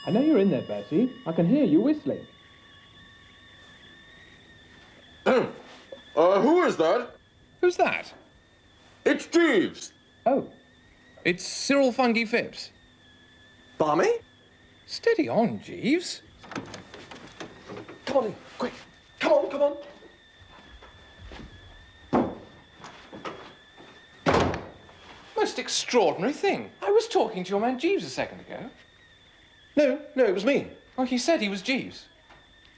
I know you're in there, Bertie. I can hear you whistling. Who is that? Who's that? It's Jeeves. Oh. It's Cyril Funky Phipps. Barmy? Steady on, Jeeves. Come on in, quick. Come on, come on. Most extraordinary thing. I was talking to your man Jeeves a second ago. No, it was me. Oh, he said he was Jeeves.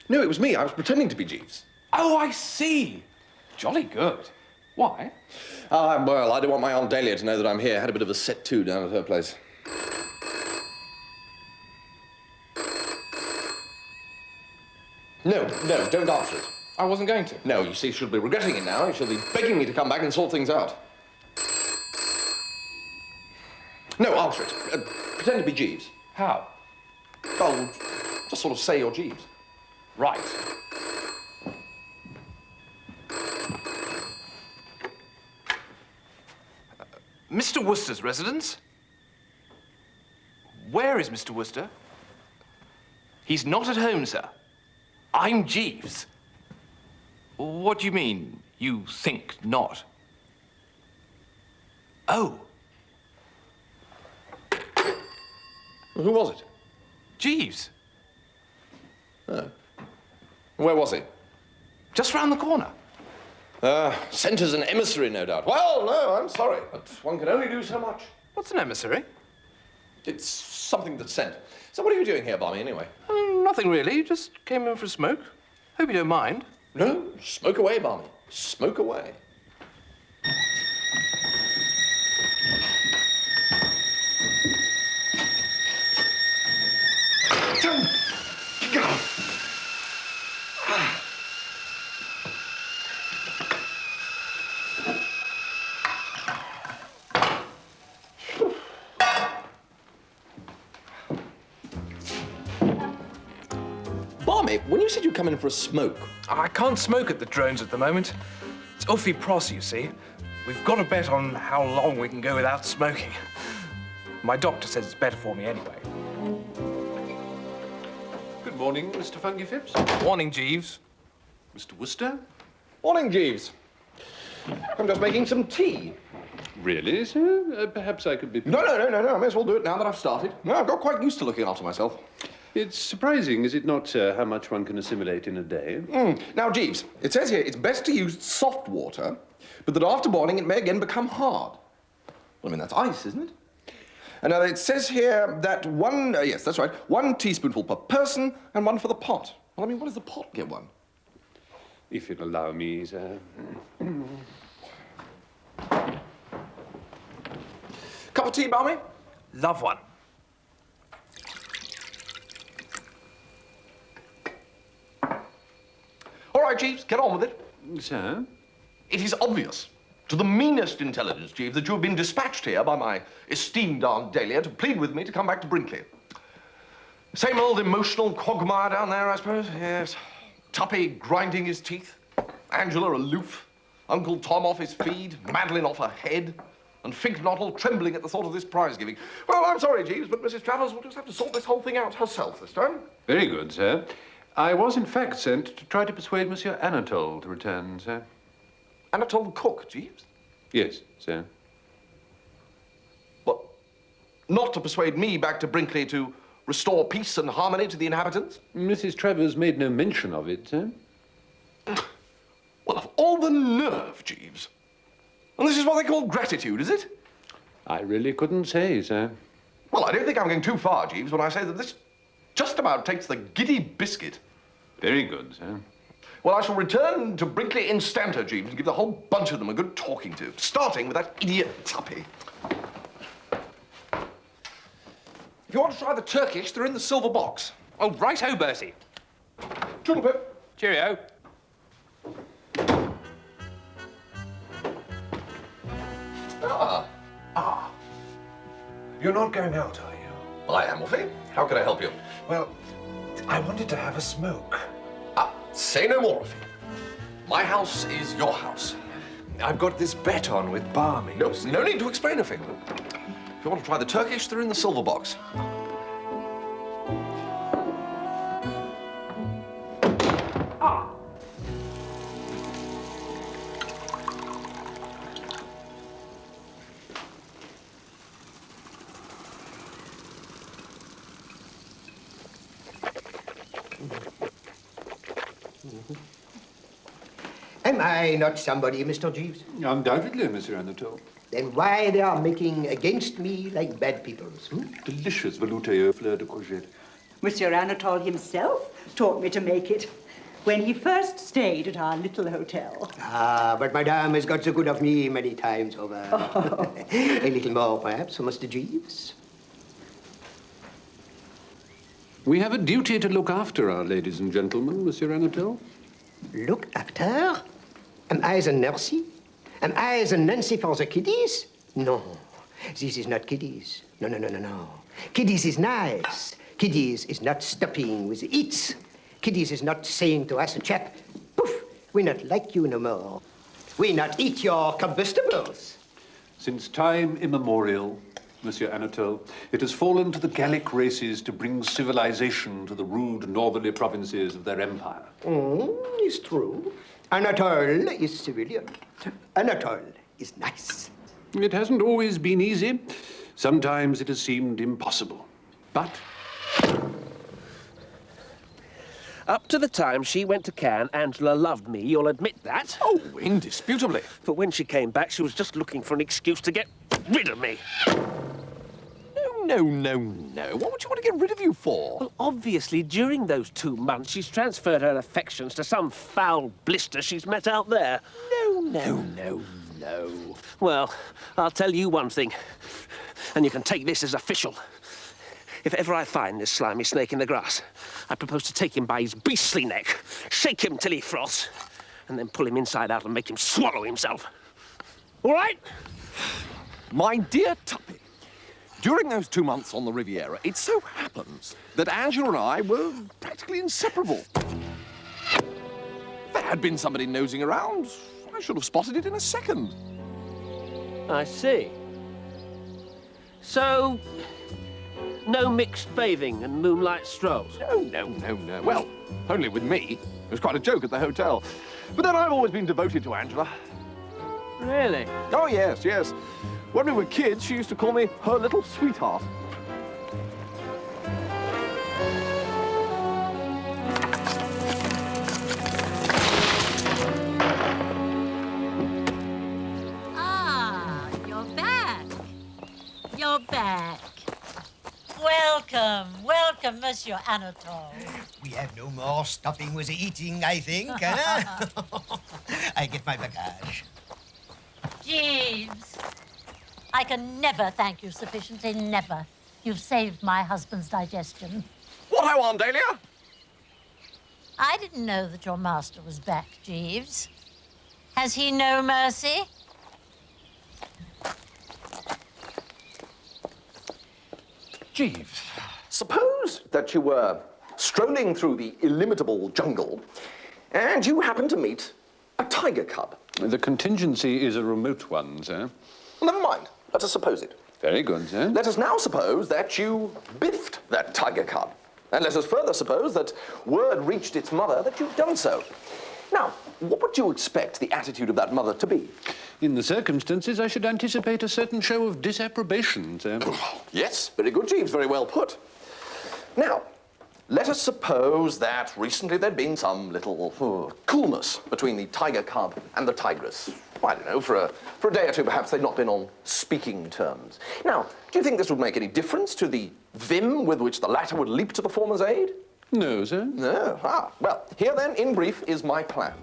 No, it was me. I was pretending to be Jeeves. Oh, I see. Jolly good. Why? Well, I don't want my Aunt Dahlia to know that I'm here. Had a bit of a set to down at her place. No, don't answer it. I wasn't going to. No, you see, she'll be regretting it now. She'll be begging me to come back and sort things out. No, answer it. Pretend to be Jeeves. How? Oh, just sort of say you're Jeeves. Right. Mr. Wooster's residence? Where is Mr. Wooster? He's not at home, sir. I'm Jeeves. What do you mean, you think not? Oh. Who was it? Jeeves. Oh. Where was he? Just round the corner. Sent as an emissary, no doubt. Well, no, I'm sorry, but one can only do so much. What's an emissary? It's something that's sent. So what are you doing here, Barmy, anyway? Nothing really. Just came in for a smoke. Hope you don't mind. No, smoke away, Barmy. Smoke away. Barmy, when you said you'd come in for a smoke... I can't smoke at the drones at the moment. It's awfully pros, you see. We've got to bet on how long we can go without smoking. My doctor says it's better for me anyway. Good morning, Mr. Funky Phipps. Morning, Jeeves. Mr. Wooster? Morning, Jeeves. I'm just making some tea. Really, sir? Perhaps I could be... No. I may as well do it now that I've started. No, I've got quite used to looking after myself. It's surprising, is it not, sir, how much one can assimilate in a day? Now, Jeeves, it says here it's best to use soft water, but that after boiling it may again become hard. Well, I mean, that's ice, isn't it? And now it says here that yes, that's right, 1 teaspoonful per person and 1 for the pot. Well, I mean, what does the pot get one? If you'll allow me, sir. Cup of tea, Barmy? Love one. All right, Jeeves, get on with it. Sir? It is obvious to the meanest intelligence, Jeeves, that you have been dispatched here by my esteemed Aunt Dahlia to plead with me to come back to Brinkley. Same old emotional quagmire down there, I suppose. Yes. Tuppy grinding his teeth, Angela aloof, Uncle Tom off his feed, Madeline off her head, and Finknottle trembling at the thought of this prize giving. Well, I'm sorry, Jeeves, but Mrs. Travers will just have to sort this whole thing out herself this time. Very good, sir. I was, in fact, sent to try to persuade Monsieur Anatole to return, sir. Anatole the cook, Jeeves? Yes, sir. What? Not to persuade me back to Brinkley to restore peace and harmony to the inhabitants? Mrs. Travers made no mention of it, sir. Well, of all the nerve, Jeeves. And this is what they call gratitude, is it? I really couldn't say, sir. Well, I don't think I'm going too far, Jeeves, when I say that this just about takes the giddy biscuit. Very good, sir. Well, I shall return to Brinkley instanter, Jeeves, and give the whole bunch of them a good talking to, starting with that idiot Tuppy. If you want to try the Turkish, they're in the silver box. Oh, right-o, Bertie. Toodle-pip. Cheerio. You're not going out, are you? Well, I am, Wolfie. How can I help you? Well, I wanted to have a smoke. Say no more, Wolfie. My house is your house. I've got this bet on with Barmy. No need to explain a thing. If you want to try the Turkish, they're in the silver box. Am I not somebody, Mr. Jeeves? Undoubtedly, Monsieur Anatole. Then why they are making against me like bad peoples? Delicious velouté au fleur de courgette. Monsieur Anatole himself taught me to make it when he first stayed at our little hotel. Ah, but Madame has got so good of me many times over. Oh. A little more, perhaps, for Mr. Jeeves? We have a duty to look after our ladies and gentlemen, Monsieur Anatole. Look after? Am I the nursey? Am I the Nancy for the kiddies? No, this is not kiddies. No, no, no, no, no. Kiddies is nice. Kiddies is not stopping with the eats. Kiddies is not saying to us, chap, poof, we not like you no more. We not eat your combustibles. Since time immemorial, Monsieur Anatole, it has fallen to the Gallic races to bring civilization to the rude northerly provinces of their empire. It's true. Anatole is civilian. Anatole is nice. It hasn't always been easy. Sometimes it has seemed impossible. But Up to the time she went to Cannes, Angela loved me, you'll admit that. Oh, indisputably. But when she came back, she was just looking for an excuse to get rid of me. No, no, no. What would you want to get rid of you for? Well, obviously, during those 2 months, she's transferred her affections to some foul blister she's met out there. No. Well, I'll tell you one thing, and you can take this as official. If ever I find this slimy snake in the grass, I propose to take him by his beastly neck, shake him till he froths, and then pull him inside out and make him swallow himself. All right? My dear Tuppy, during those 2 months on the Riviera, it so happens that Angela and I were practically inseparable. If there had been somebody nosing around, I should have spotted it in a second. I see. So, no mixed bathing and moonlight strolls? No. Well, only with me. It was quite a joke at the hotel. But then I've always been devoted to Angela. Really? Oh, yes. When we were kids, she used to call me her little sweetheart. Ah, you're back. You're back. Welcome, Monsieur Anatole. We have no more stopping with the eating, I think, huh? I get my bagage. Jeeves, I can never thank you sufficiently, never. You've saved my husband's digestion. What I want, Dahlia? I didn't know that your master was back, Jeeves. Has he no mercy? Jeeves, suppose that you were strolling through the illimitable jungle and you happened to meet a tiger cub. the contingency is a remote one, sir. Never mind. Let us suppose it. Very good, sir. Let us now suppose that you biffed that tiger cub. And let us further suppose that word reached its mother that you've done so. Now, what would you expect the attitude of that mother to be? In the circumstances, I should anticipate a certain show of disapprobation, sir. Yes, very good, Jeeves. Very well put. Now, let us suppose that recently there'd been some little coolness between the tiger cub and the tigress. I don't know, for a day or two, perhaps they'd not been on speaking terms. Now, do you think this would make any difference to the vim with which the latter would leap to the former's aid? No, sir. No. Ah, well, here then, in brief, is my plan.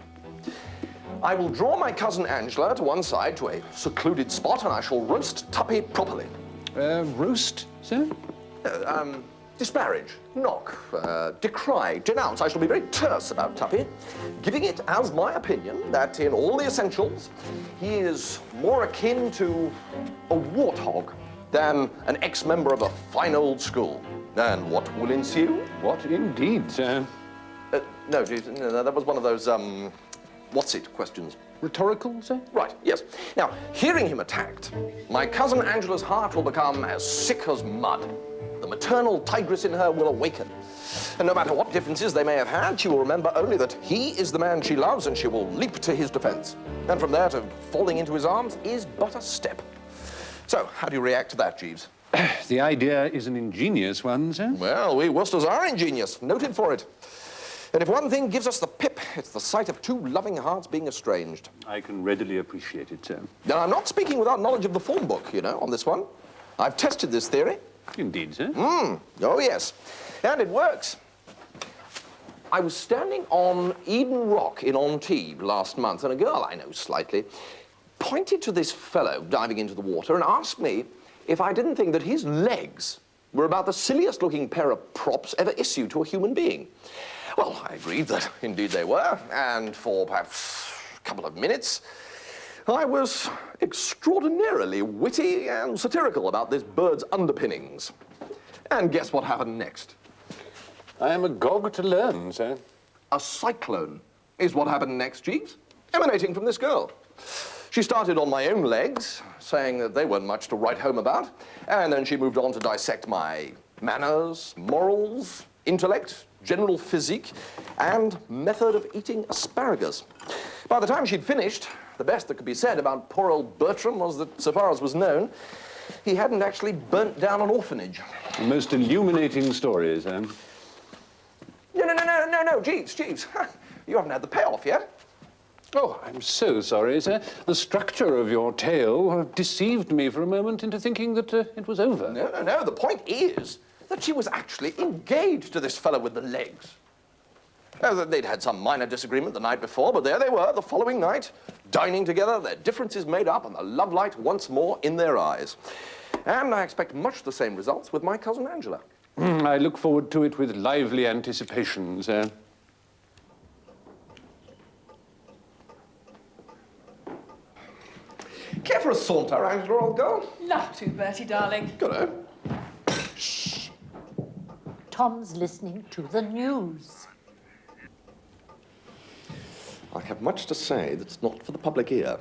I will draw my cousin Angela to one side to a secluded spot, and I shall roast Tuppy properly. Roast, sir? Disparage, knock, decry, denounce. I shall be very terse about Tuppy, giving it as my opinion that in all the essentials, he is more akin to a warthog than an ex-member of a fine old school. And what will ensue? What indeed, sir? No, that was one of those, what's-it questions. Rhetorical, sir? Right, yes. Now, hearing him attacked, my cousin Angela's heart will become as sick as mud. The maternal tigress in her will awaken. And no matter what differences they may have had, she will remember only that he is the man she loves, and she will leap to his defense. And from there to falling into his arms is but a step. So, how do you react to that, Jeeves? The idea is an ingenious one, sir. Well, we Woosters are ingenious, noted for it. And if one thing gives us the pip, it's the sight of two loving hearts being estranged. I can readily appreciate it, sir. Now, I'm not speaking without knowledge of the form book, you know, on this one. I've tested this theory. Indeed, sir. Oh, yes. And it works. I was standing on Eden Rock in Antibes last month, and a girl I know slightly pointed to this fellow diving into the water and asked me if I didn't think that his legs were about the silliest looking pair of props ever issued to a human being. Well, I agreed that indeed they were, and for perhaps a couple of minutes, I was extraordinarily witty and satirical about this bird's underpinnings. And guess what happened next? I am agog to learn, sir. A cyclone is what happened next, Jeeves, emanating from this girl. She started on my own legs, saying that they weren't much to write home about, and then she moved on to dissect my manners, morals, intellect, general physique, and method of eating asparagus. By the time she'd finished, the best that could be said about poor old Bertram was that, so far as was known, he hadn't actually burnt down an orphanage. A most illuminating story, sir. No, Jeeves. You haven't had the payoff yet. Oh, I'm so sorry, sir. The structure of your tale deceived me for a moment into thinking that it was over. No. The point is that she was actually engaged to this fellow with the legs. They'd had some minor disagreement the night before, but there they were the following night, dining together, their differences made up, and the love light once more in their eyes. And I expect much the same results with my cousin Angela. I look forward to it with lively anticipation, sir. Care for a saunter, Angela, old girl? Love to, Bertie, darling. Good. Tom's listening to the news. I have much to say that's not for the public ear.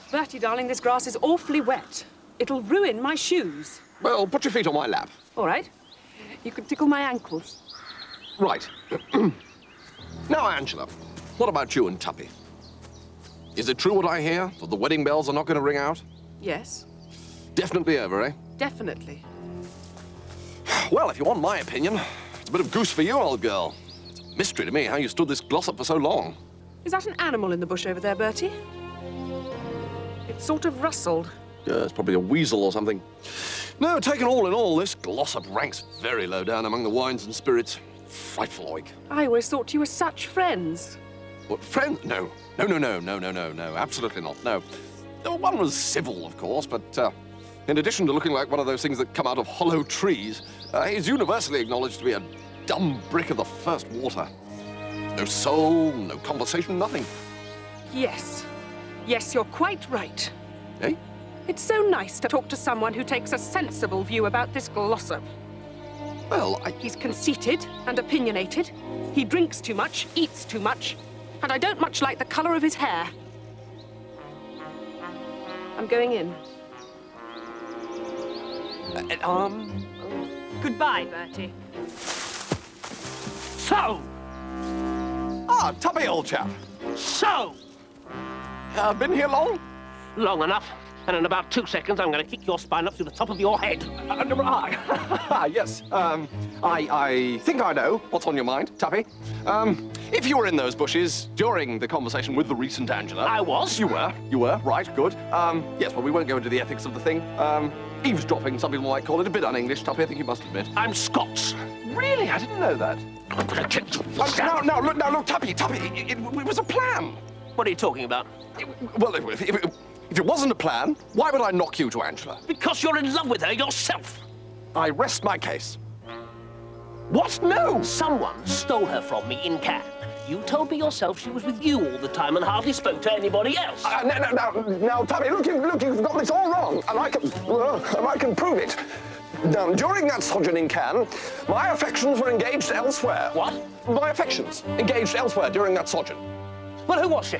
Bertie, darling, this grass is awfully wet. It'll ruin my shoes. Well, put your feet on my lap. All right. You can tickle my ankles. Right. Now, Angela, what about you and Tuppy? Is it true what I hear, that the wedding bells are not going to ring out? Yes, Definitely over, eh? definitely. Well, if you want my opinion, it's a bit of goose for you, old girl. It's a mystery to me how you stood this gloss up for so long. Is that an animal in the bush over there, Bertie? It sort of rustled. Yeah, it's probably a weasel or something. No, taken all in all, this glossop ranks very low down among the wines and spirits. Frightful oik. I always thought you were such friends. What, friend? No, absolutely not, no. One was civil, of course, but in addition to looking like one of those things that come out of hollow trees, he's universally acknowledged to be a dumb brick of the first water. No soul, no conversation, nothing. Yes. Yes, you're quite right. Eh? It's so nice to talk to someone who takes a sensible view about this glossop. Well, He's conceited and opinionated. He drinks too much, eats too much, and I don't much like the colour of his hair. I'm going in. Goodbye, Bertie. So! Ah, Tuppy, old chap. So! Been here long? Long enough. And in about 2 seconds, I'm going to kick your spine up through the top of your head. Yes. I think I know what's on your mind, Tuppy. If you were in those bushes during the conversation with the recent Angela... I was. You were, right, good. Yes, well, we won't go into the ethics of the thing. Eavesdropping, some people might call it, a bit un-English, Tuppy, I think you must admit. I'm Scots. Really? I didn't know that. I'm going to kick you. No, Tuppy, it was a plan. What are you talking about? Well, if it wasn't a plan, why would I knock you to Angela? Because you're in love with her yourself. I rest my case. What? No! Someone stole her from me in Cannes. You told me yourself she was with you all the time and hardly spoke to anybody else. Now, Tuppy, look, you've got this all wrong, and I can prove it. Now, during that sojourn in Cannes, my affections were engaged elsewhere. What? My affections engaged elsewhere during that sojourn. Well, who was she?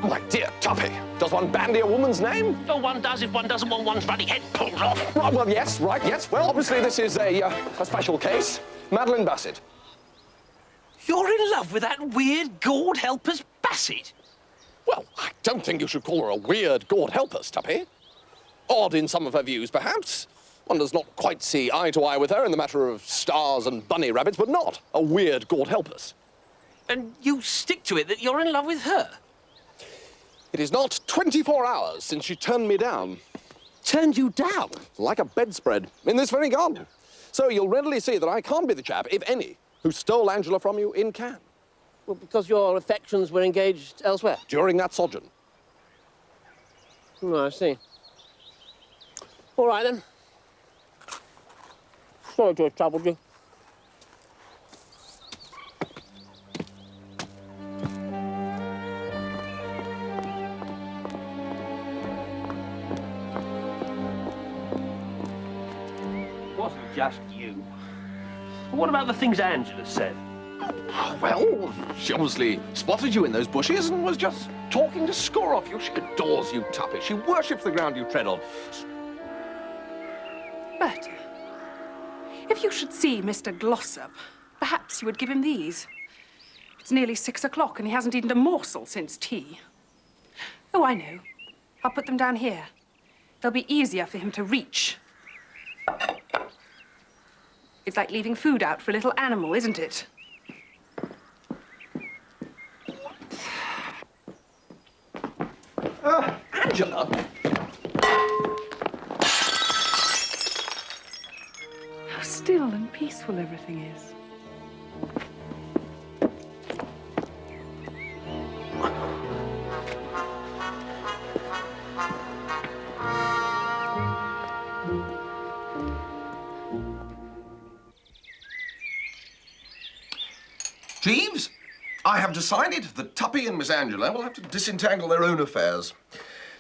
My dear Tuppy, does one bandy a woman's name? Oh, one does if one doesn't want one's bloody head pulled off. Right, well, yes, right, yes. Well, obviously this is a special case. Madeline Bassett. You're in love with that weird gourd helper's Bassett? Well, I don't think you should call her a weird gourd helper, Tuppy. odd in some of her views, perhaps. One does not quite see eye to eye with her in the matter of stars and bunny rabbits, but not a weird God help us. And you stick to it that you're in love with her? It is not 24 hours since she turned me down. Turned you down? Like a bedspread, in this very garden. So you'll readily see that I can't be the chap, if any, who stole Angela from you in Cannes. Well, because your affections were engaged elsewhere? During that sojourn. Oh, I see. All right, then. Sorry to have troubled you. Wasn't just you. What about the things Angela said? Well, she obviously spotted you in those bushes and was just talking to score off you. She adores you, Tuppy. She worships the ground you tread on. Bertie, if you should see Mr. Glossop, perhaps you would give him these. It's nearly 6 o'clock and he hasn't eaten a morsel since tea. Oh, I know. I'll put them down here. They'll be easier for him to reach. It's like leaving food out for a little animal, isn't it? Angela? How still and peaceful everything is. Jeeves, I have decided that Tuppy and Miss Angela will have to disentangle their own affairs.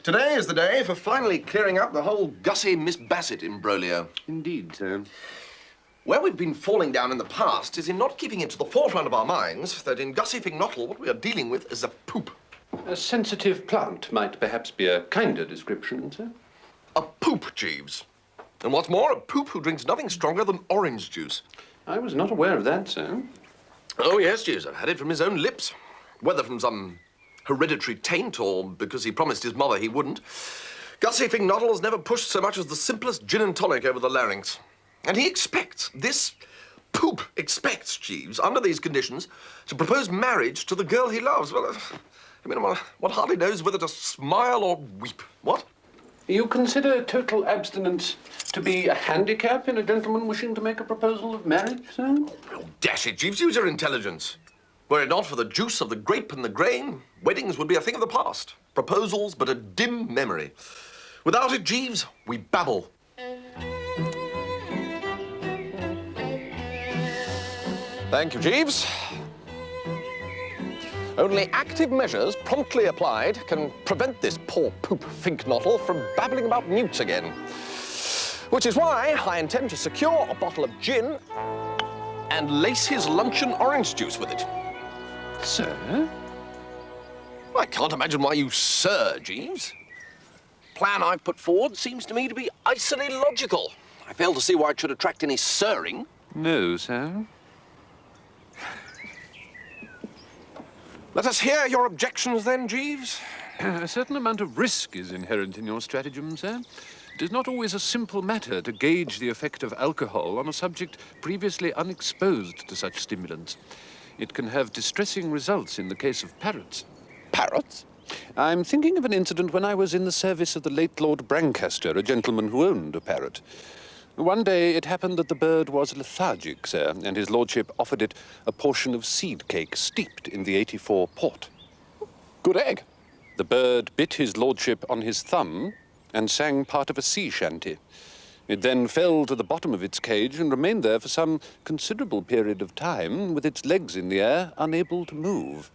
Today is the day for finally clearing up the whole Gussie-Miss Bassett imbroglio. Indeed, sir. Where we've been falling down in the past is in not keeping it to the forefront of our minds that in Gussie Fignottle what we are dealing with is a poop. A sensitive plant might perhaps be a kinder description, sir. A poop, Jeeves. And what's more, a poop who drinks nothing stronger than orange juice. I was not aware of that, sir. Oh, yes, Jeeves, I've had it from his own lips. Whether from some hereditary taint or because he promised his mother he wouldn't, Gussie Fignottle has never pushed so much as the simplest gin and tonic over the larynx. And he expects, this poop expects, Jeeves, under these conditions, to propose marriage to the girl he loves. Well, I mean, one hardly knows whether to smile or weep. What? You consider total abstinence to be a handicap in a gentleman wishing to make a proposal of marriage, sir? Oh, dash it, Jeeves, use your intelligence. Were it not for the juice of the grape and the grain, weddings would be a thing of the past. Proposals, but a dim memory. Without it, Jeeves, we babble. Thank you, Jeeves. Only active measures, promptly applied, can prevent this poor poop Fignottle from babbling about newts again. Which is why I intend to secure a bottle of gin and lace his luncheon orange juice with it. Sir? I can't imagine why you sir, Jeeves. Plan I've put forward seems to me to be icily logical. I fail to see why it should attract any sirring. No, sir. Let us hear your objections then, Jeeves. A certain amount of risk is inherent in your stratagem, sir. It is not always a simple matter to gauge the effect of alcohol on a subject previously unexposed to such stimulants. It can have distressing results in the case of parrots. Parrots? I'm thinking of an incident when I was in the service of the late Lord Brancaster, a gentleman who owned a parrot. One day it happened that the bird was lethargic, sir, and his lordship offered it a portion of seed cake steeped in the 84 port. Good egg. The bird bit his lordship on his thumb and sang part of a sea shanty. It then fell to the bottom of its cage and remained there for some considerable period of time, with its legs in the air, unable to move.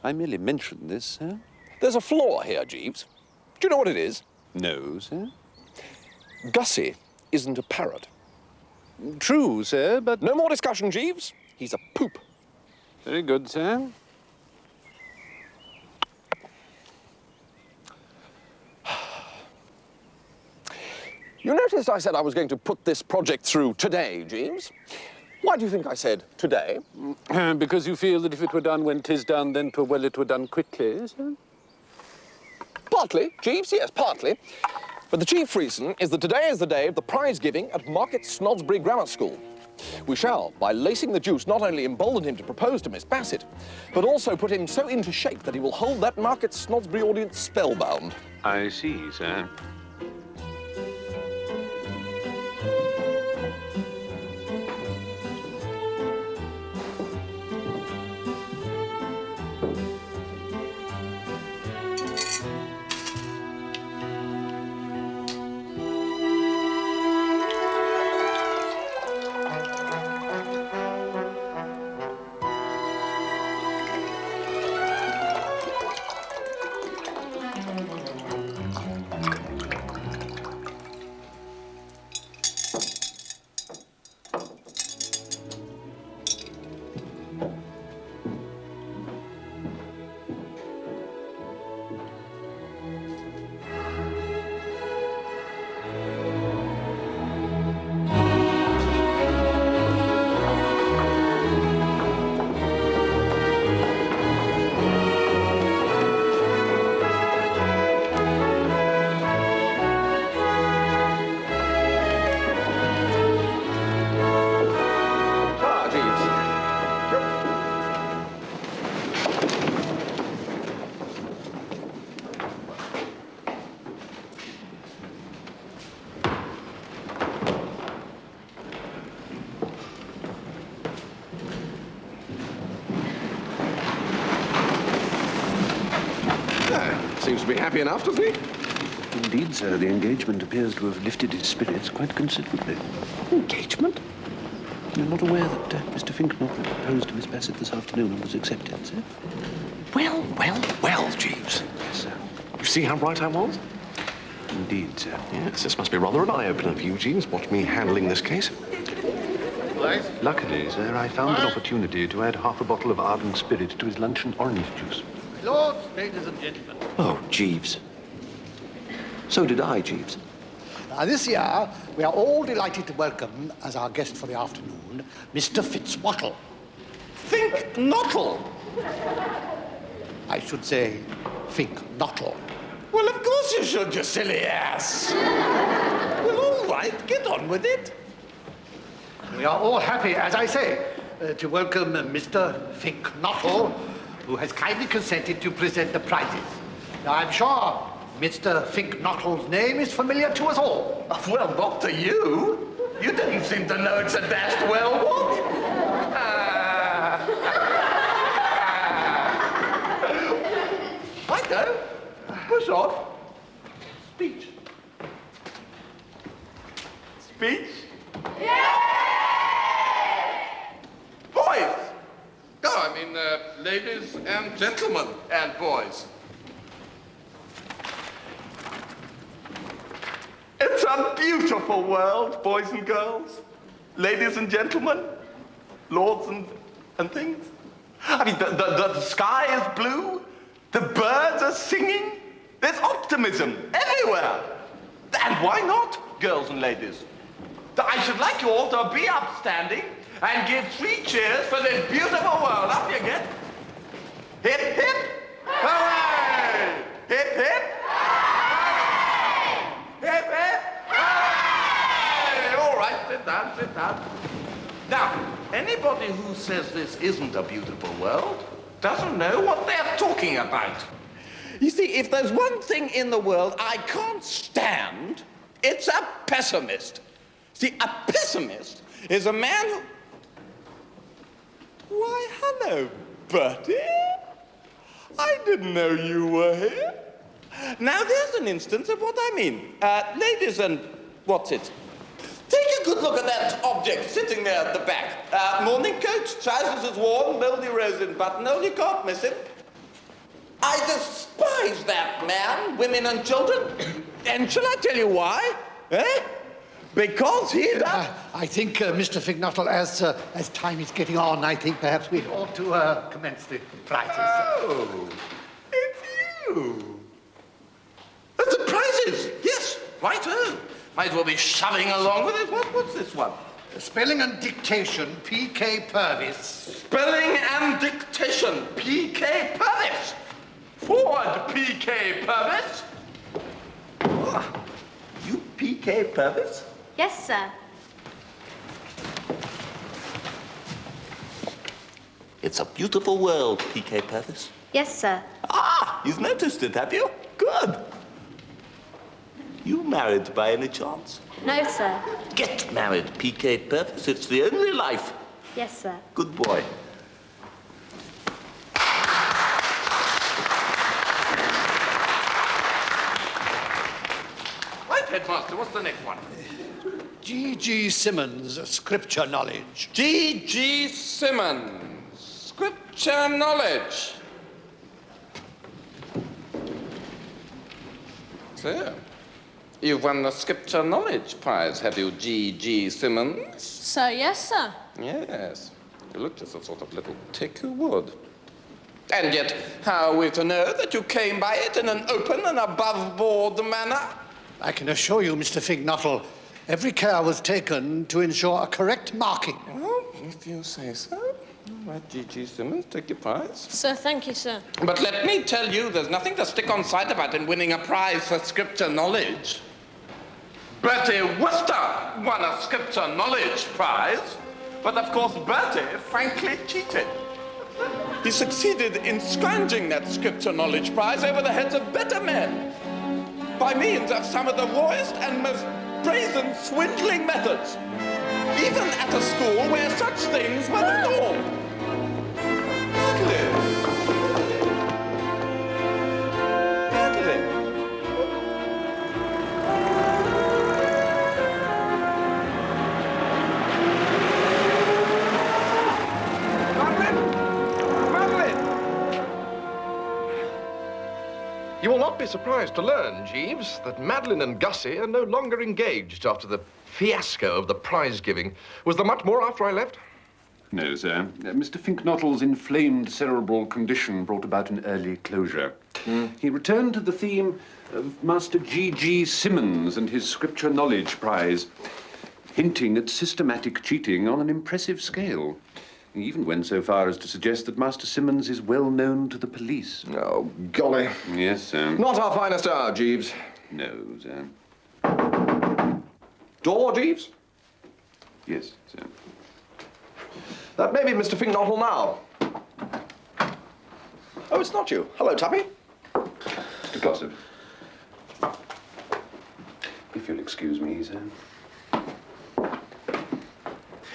I merely mention this, sir. There's a flaw here, Jeeves. Do you know what it is? No, sir. Gussie isn't a parrot. True, sir, but... No more discussion, Jeeves. He's a poop. Very good, sir. You noticed I said I was going to put this project through today, Jeeves? Why do you think I said today? Because you feel that if it were done when 'tis done, then 'twere well it were done quickly, sir? Partly, Jeeves, yes, partly. But the chief reason is that today is the day of the prize giving at Market Snodsbury Grammar School. We shall, by lacing the juice, not only embolden him to propose to Miss Bassett, but also put him so into shape that he will hold that Market Snodsbury audience spellbound. I see, sir. Seems to be happy enough, doesn't he? Indeed, sir, the engagement appears to have lifted his spirits quite considerably. Engagement? You're not aware that Mr. Finknottle proposed to Miss Bassett this afternoon and was accepted, sir? Well, Jeeves. Yes, sir. You see how right I was? Indeed, sir. Yes, this must be rather an eye-opener for you, Jeeves. Watch me handling this case. Luckily, sir, I found an opportunity to add half a bottle of ardent spirit to his luncheon orange juice. Lords, ladies and gentlemen. Oh, Jeeves. So did I, Jeeves. This year, we are all delighted to welcome, as our guest for the afternoon, Mr. Fitzwattle. Finknottle? I should say, Finknottle. Well, of course you should, you silly ass. Well, all right, get on with it. We are all happy, as I say, to welcome Mr. Finknottle, who has kindly consented to present the prizes. Now, I'm sure Mr. Finknottle's name is familiar to us all. Well, not to you. You didn't seem to know it's a dashed well, what? I know. Push on. Speech. Speech? Boys! No, I mean, ladies and gentlemen and boys. It's a beautiful world, boys and girls, ladies and gentlemen, lords and things. I mean, the sky is blue, the birds are singing, there's optimism everywhere. And why not, girls and ladies? I should like you all to be upstanding and give 3 cheers for this beautiful world. Up you get. Hip, hip, hooray! Hip, hip. Hip, hip. Hooray! All right, sit down, sit down. Now, anybody who says this isn't a beautiful world doesn't know what they're talking about. You see, if there's one thing in the world I can't stand, it's a pessimist. See, a pessimist is a man who... Why, hello, Bertie. I didn't know you were here. Now, there's an instance of what I mean. Ladies and... what's it? Take a good look at that object sitting there at the back. Morning coat, trousers is worn, moldy rose in buttonhole, you can't miss him. I despise that man, women and children. And shall I tell you why? Eh? Because he's I think, Mr. Finknottle, as time is getting on, I think perhaps we ought to commence the prizes. Oh, it's you. The prizes, yes, righto. Might as well be shoving along with it. What's this one? Spelling and dictation, P.K. Purvis. Spelling and dictation, P.K. Purvis. Forward, P.K. Purvis. P.K. Purvis? Yes, sir. It's a beautiful world, P.K. Purvis. Yes, sir. Ah, you've noticed it, have you? Good. You married by any chance? No, sir. Get married, P.K. Purvis. It's the only life. Yes, sir. Good boy. Right, Headmaster, what's the next one? G.G. Simmons, scripture knowledge. G.G. Simmons, scripture knowledge. So, you've won the scripture knowledge prize, have you, G.G. Simmons? So, yes, sir. Yes. You look just the sort of little tick who would. And yet, how are we to know that you came by it in an open and above-board manner? I can assure you, Mr. Fignottle, every care was taken to ensure a correct marking. Well, if you say so. All right, G.G. Simmons, take your prize. Sir, thank you, sir. But let me tell you, there's nothing to stick on side about in winning a prize for scripture knowledge. Bertie Wooster won a scripture knowledge prize, but of course Bertie frankly cheated. He succeeded in scrounging that scripture knowledge prize over the heads of better men by means of some of the rawest and most brazen swindling methods, even at a school where such things were the norm. You will not be surprised to learn, Jeeves, that Madeline and Gussie are no longer engaged after the fiasco of the prize giving. Was there much more after I left? No, sir. Mr. Finknottle's inflamed cerebral condition brought about an early closure. He returned to the theme of Master G.G. Simmons and his Scripture Knowledge Prize, hinting at systematic cheating on an impressive scale. He even went so far as to suggest that Master Simmons is well known to the police. Oh, golly. Yes, sir. Not our finest hour, Jeeves. No, sir. Door, Jeeves? Yes, sir. That may be Mr. Finknottle now. Oh, it's not you. Hello, Tuppy. Mr. Glossop. If you'll excuse me, sir.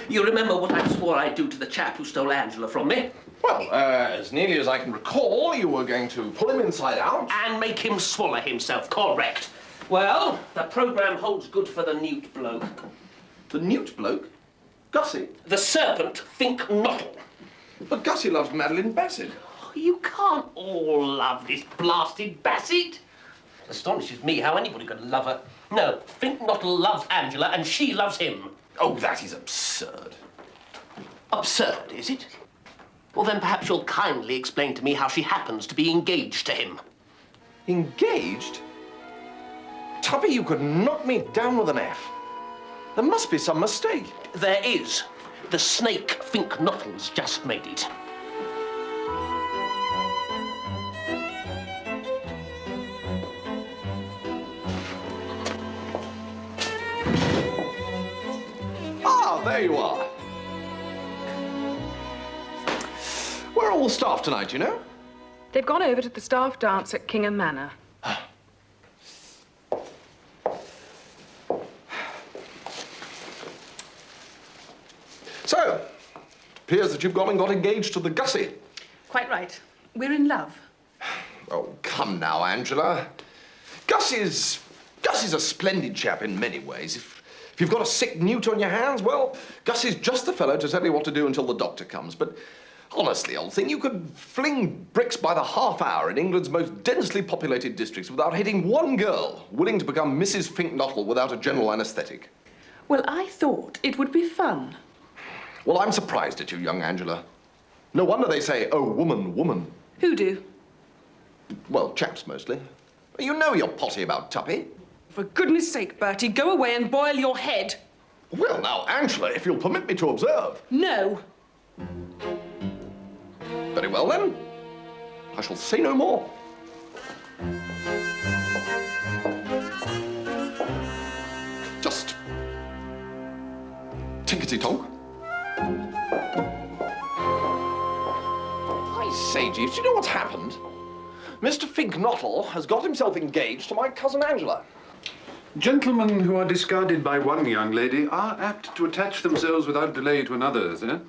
You remember what I swore I'd do to the chap who stole Angela from me? Well, as nearly as I can recall, you were going to pull him inside out. And make him swallow himself, correct. Well, the programme holds good for the newt bloke. The newt bloke? Gussie? The serpent Finknottle. But Gussie loves Madeline Bassett. You can't all love this blasted Bassett. It astonishes me how anybody could love her. No, Finknottle loves Angela and she loves him. Oh, that is absurd. Absurd, is it? Well, then perhaps you'll kindly explain to me how she happens to be engaged to him. Engaged? Tuppy, you could knock me down with an F. There must be some mistake. There is. The snake Finknottle's just made it. Ah, there you are. Where are all the staff tonight, you know? They've gone over to the staff dance at Kingham Manor. So, it appears that you've gone and got engaged to the Gussie. Quite right. We're in love. Oh, come now, Angela. Gussie's a splendid chap in many ways. If you've got a sick newt on your hands, well, Gussie's just the fellow to tell you what to do until the doctor comes. But honestly, old thing, you could fling bricks by the half hour in England's most densely populated districts without hitting one girl willing to become Mrs. Finknottle without a general anaesthetic. Well, I thought it would be fun. Well, I'm surprised at you, young Angela. No wonder they say, oh, woman, woman. Who do? Well, chaps mostly. You know you're potty about Tuppy. For goodness sake, Bertie, go away and boil your head. Well, now, Angela, if you'll permit me to observe. No. Very well, then. I shall say no more. Tinkety-tonk. I say, Jeeves, do you know what's happened? Mr. Finknottle has got himself engaged to my cousin Angela. Gentlemen who are discarded by one young lady are apt to attach themselves without delay to another, sir.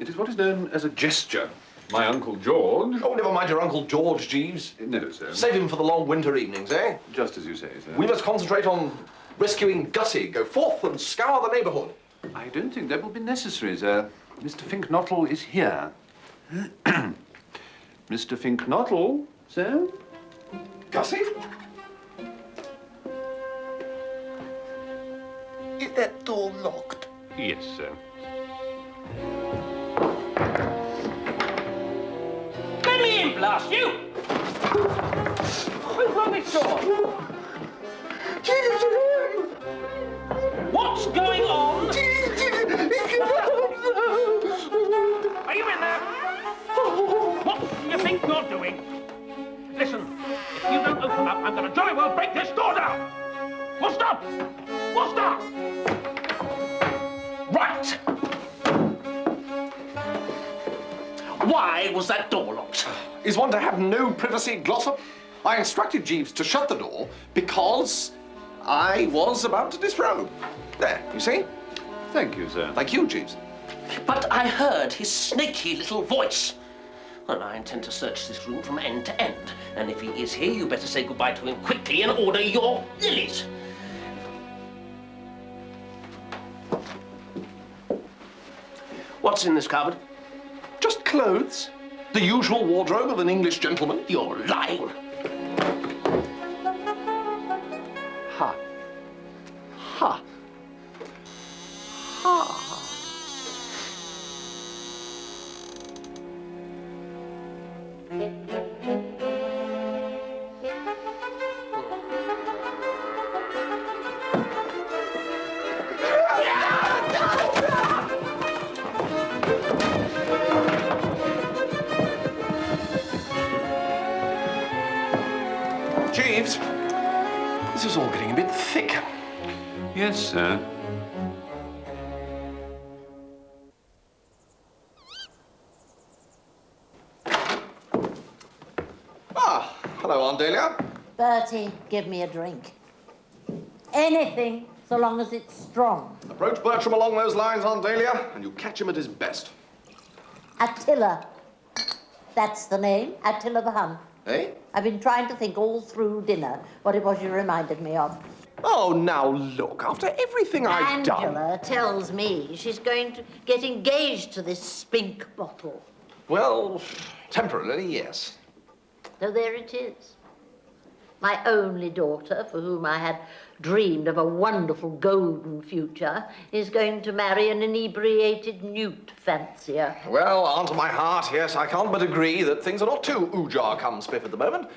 It is what is known as a gesture. My Uncle George... Oh, never mind your Uncle George, Jeeves. No, sir. Save him for the long winter evenings, eh? Just as you say, sir. We must concentrate on rescuing Gussie. Go forth and scour the neighbourhood. I don't think that will be necessary, sir. Mr. Finknottle is here. Mr. Finknottle, sir? Gussie? Is that door locked? Yes, sir. Let me in, blast you! Who's on this door? What's going on? Are you in there? What do you think you're doing? Listen, if you don't open up, I'm going to jolly well break this door down. Wooster! Wooster! Right. Why was that door locked? Is one to have no privacy, Glossop? I instructed Jeeves to shut the door because I was about to disrobe. There, you see? Thank you, sir. Thank you, Jeeves. But I heard his snaky little voice. Well, I intend to search this room from end to end. And if he is here, you better say goodbye to him quickly and order your lilies. What's in this cupboard? Just clothes. The usual wardrobe of an English gentleman. You're lying. Ha. Ha. Ha. Jeeves, this is all getting a bit thick. Yes, sir. Ah, hello, Aunt Dahlia. Bertie, give me a drink. Anything, so long as it's strong. Approach Bertram along those lines, Aunt Dahlia, and you catch him at his best. Attila. That's the name, Attila the Hun. Eh? I've been trying to think all through dinner what it was you reminded me of. Oh, now look, after everything I've done... Angela tells me she's going to get engaged to this spink bottle. Well, temporarily, yes. So there it is. My only daughter, for whom I had dreamed of a wonderful golden future, is going to marry an inebriated newt fancier. Well, Aunt of my heart, yes, I can't but agree that things are not too oojar come spiff at the moment.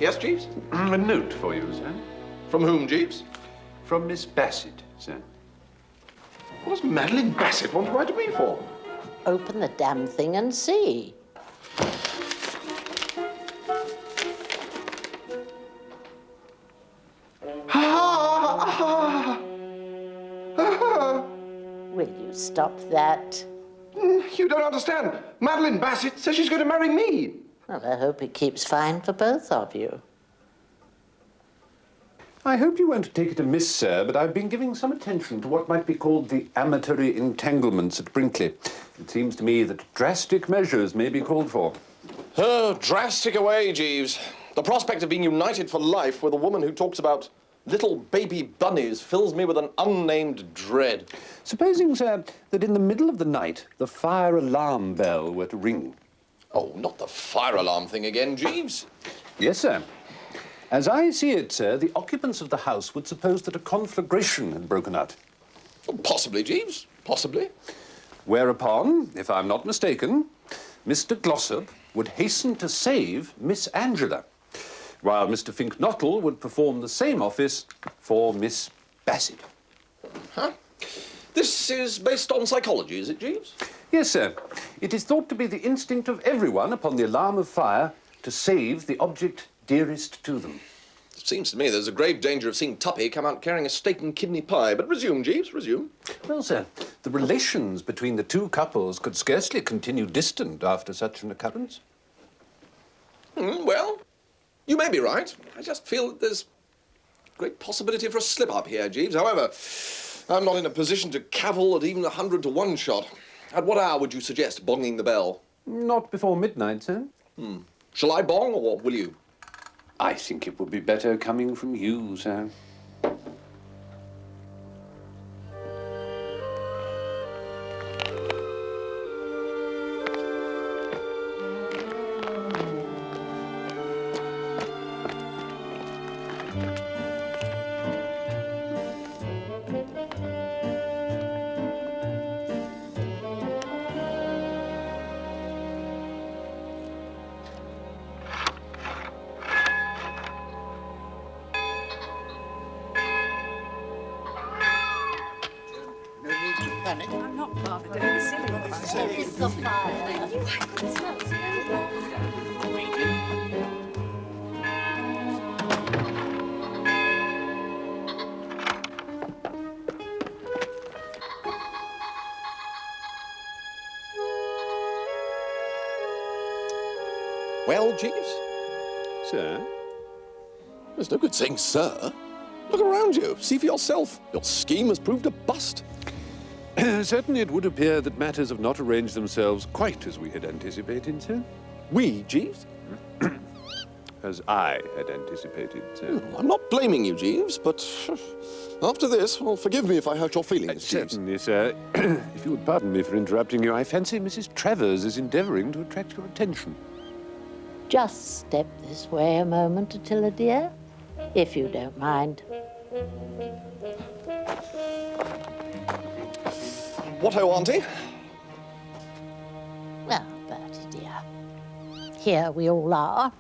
Yes, Jeeves? A note for you, sir. From whom, Jeeves? From Miss Bassett, sir. What does Madeline Bassett want to write to me for? Open the damn thing and see. Will you stop that? You don't understand. Madeline Bassett says she's going to marry me. Well, I hope it keeps fine for both of you. I hope you won't take it amiss, sir, but I've been giving some attention to what might be called the amatory entanglements at Brinkley. It seems to me that drastic measures may be called for. Oh, drastic away, Jeeves. The prospect of being united for life with a woman who talks about little baby bunnies fills me with an unnamed dread. Supposing, sir, that in the middle of the night the fire alarm bell were to ring. Oh, not the fire alarm thing again, Jeeves. Yes, sir. As I see it, sir, the occupants of the house would suppose that a conflagration had broken out. Oh, possibly, Jeeves, possibly. Whereupon, if I'm not mistaken, Mr. Glossop would hasten to save Miss Angela, while Mr. Finknottle would perform the same office for Miss Bassett. Huh? This is based on psychology, is it, Jeeves? Yes, sir. It is thought to be the instinct of everyone upon the alarm of fire to save the object dearest to them. Seems to me there's a grave danger of seeing Tuppy come out carrying a steak and kidney pie. But resume, Jeeves, resume. Well, sir, the relations between the two couples could scarcely continue distant after such an occurrence. Well, you may be right. I just feel that there's great possibility for a slip-up here, Jeeves. However, I'm not in a position to cavil at even 100 to 1 shot. At what hour would you suggest bonging the bell? Not before midnight, sir. Shall I bong, or will you? I think it would be better coming from you, sir. I'm not bothered. Don't be silly. It's the fire. I could smell Well, Jeeves? Sir? There's no good saying sir. Look around you. See for yourself. Your scheme has proved a bust. Certainly it would appear that matters have not arranged themselves quite as we had anticipated, sir. We, Jeeves? As I had anticipated, sir. I'm not blaming you, Jeeves, but after this, well, forgive me if I hurt your feelings, Jeeves. Certainly, sir. If you would pardon me for interrupting you, I fancy Mrs. Travers is endeavouring to attract your attention. Just step this way a moment, Attila, dear, if you don't mind. What-ho, Auntie? Well, Bertie, dear, here we all are.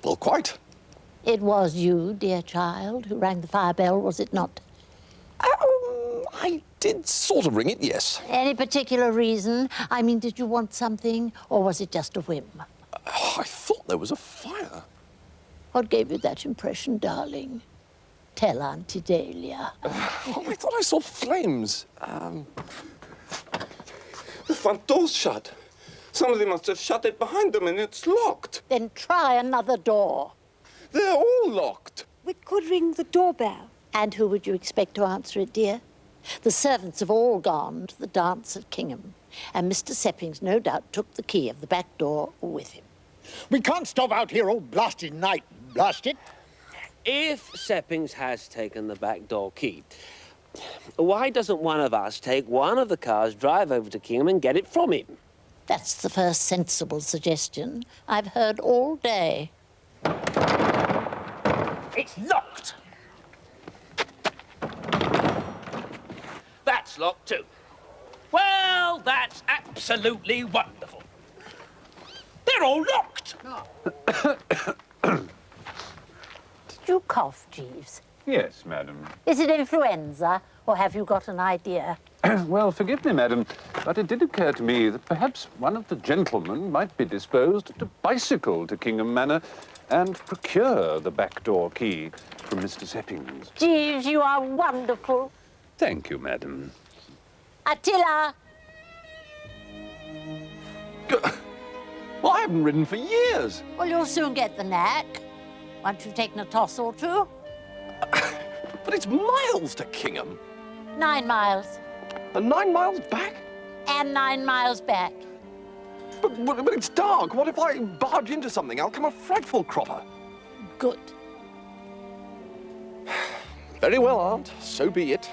Well, quite. It was you, dear child, who rang the fire bell, was it not? I did sort of ring it, yes. Any particular reason? I mean, did you want something, or was it just a whim? I thought there was a fire. What gave you that impression, darling? Tell Auntie Dahlia. I thought I saw flames. The front door's shut. Somebody must have shut it behind them and it's locked. Then try another door. They're all locked. We could ring the doorbell. And who would you expect to answer it, dear? The servants have all gone to the dance at Kingham, and Mr. Seppings no doubt took the key of the back door with him. We can't stop out here all blasted night, blast it. If Seppings has taken the back door key, why doesn't one of us take one of the cars, drive over to Kingham and get it from him? That's the first sensible suggestion I've heard all day. It's locked. That's locked too. Well, that's absolutely wonderful. They're all locked. Did you cough, Jeeves? Yes, madam. Is it influenza, or have you got an idea? Well, forgive me, madam, but it did occur to me that perhaps one of the gentlemen might be disposed to bicycle to Kingham Manor and procure the back door key from Mr. Seppings. Jeeves, you are wonderful. Thank you, madam. Attila! Well, I haven't ridden for years. Well, you'll soon get the knack, once you've taken a toss or two. But it's miles to Kingham. 9 miles. And 9 miles back? And 9 miles back. But it's dark. What if I barge into something? I'll come a frightful cropper. Good. Very well, Aunt. So be it.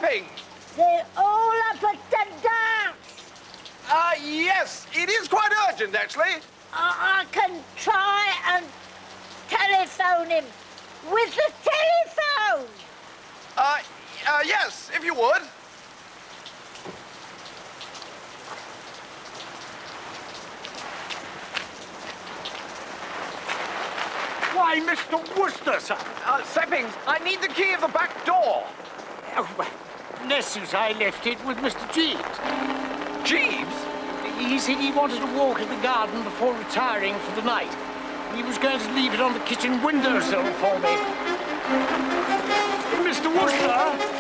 Sepping! They're all up at the dance. Yes, it is quite urgent, actually. I can try and telephone him with the telephone. Yes, if you would. Why, Mr. Wooster, sir. Seppings, I need the key of the back door. Oh, well, Nessie's I left it with Mr. Jeeves. Jeeves? He said he wanted to walk in the garden before retiring for the night. He was going to leave it on the kitchen windowsill for me. Mr. Wooster?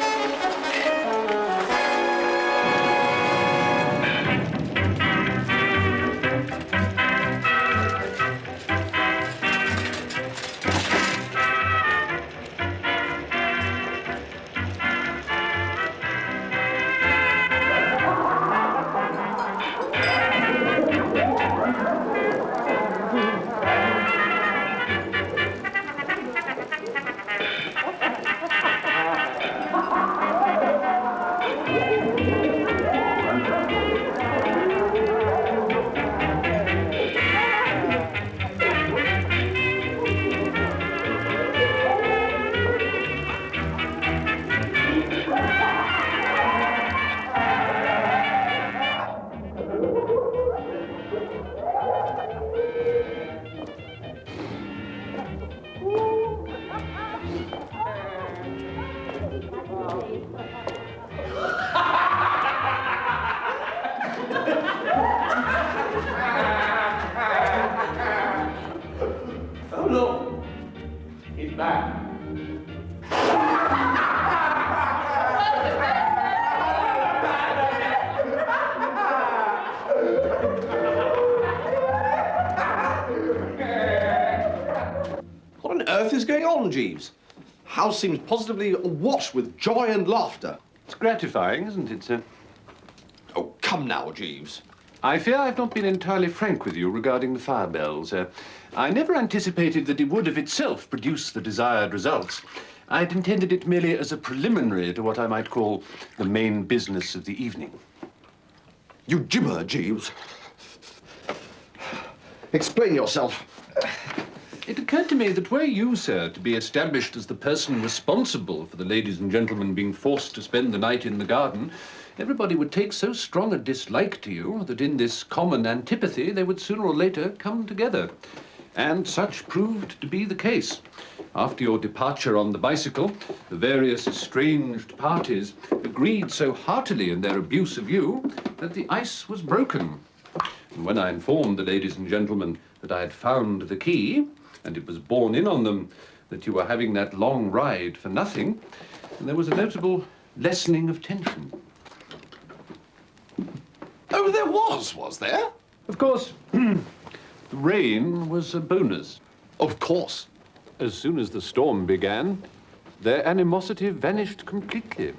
Oh, look. He's back. What on earth is going on, Jeeves? House seems positively awash with joy and laughter. It's gratifying, isn't it, sir? Oh, come now, Jeeves. I fear I've not been entirely frank with you regarding the fire bells. I never anticipated that it would of itself produce the desired results. I'd intended it merely as a preliminary to what I might call the main business of the evening. You gibber, Jeeves. Explain yourself. It occurred to me that were you, sir, to be established as the person responsible for the ladies and gentlemen being forced to spend the night in the garden, everybody would take so strong a dislike to you that in this common antipathy they would sooner or later come together. And such proved to be the case. After your departure on the bicycle, the various estranged parties agreed so heartily in their abuse of you that the ice was broken. And when I informed the ladies and gentlemen that I had found the key, and it was borne in on them that you were having that long ride for nothing, there was a notable lessening of tension. Oh, there was there? Of course, the rain was a bonus. Of course. As soon as the storm began, their animosity vanished completely.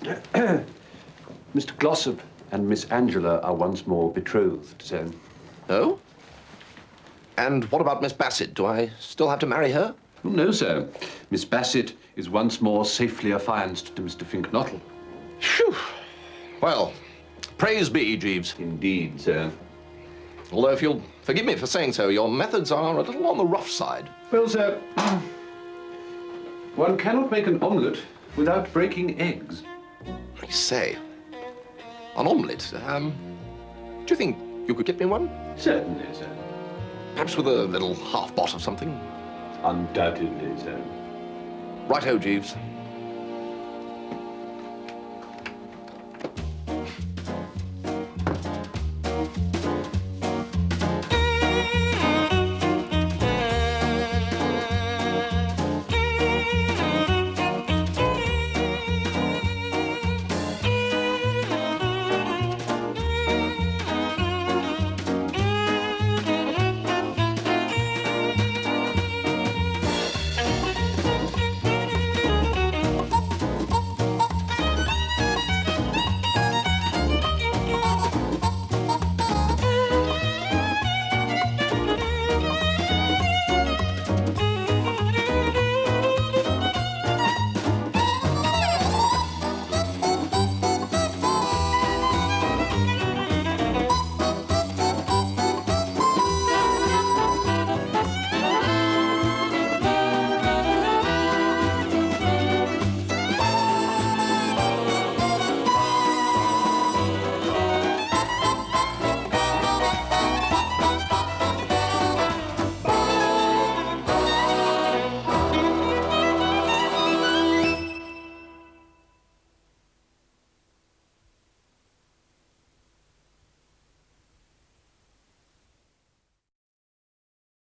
Mr. Glossop and Miss Angela are once more betrothed, sir. Oh? And what about Miss Bassett? Do I still have to marry her? Oh, no, sir. Miss Bassett is once more safely affianced to Mr. Finknottle. Phew. Well, praise be, Jeeves. Indeed, sir. Although, if you'll forgive me for saying so, your methods are a little on the rough side. Well, sir, one cannot make an omelette without breaking eggs. I say, an omelette. Do you think you could get me one? Certainly, sir. Perhaps with a little half-bot or something? Undoubtedly, sir. Righto, Jeeves.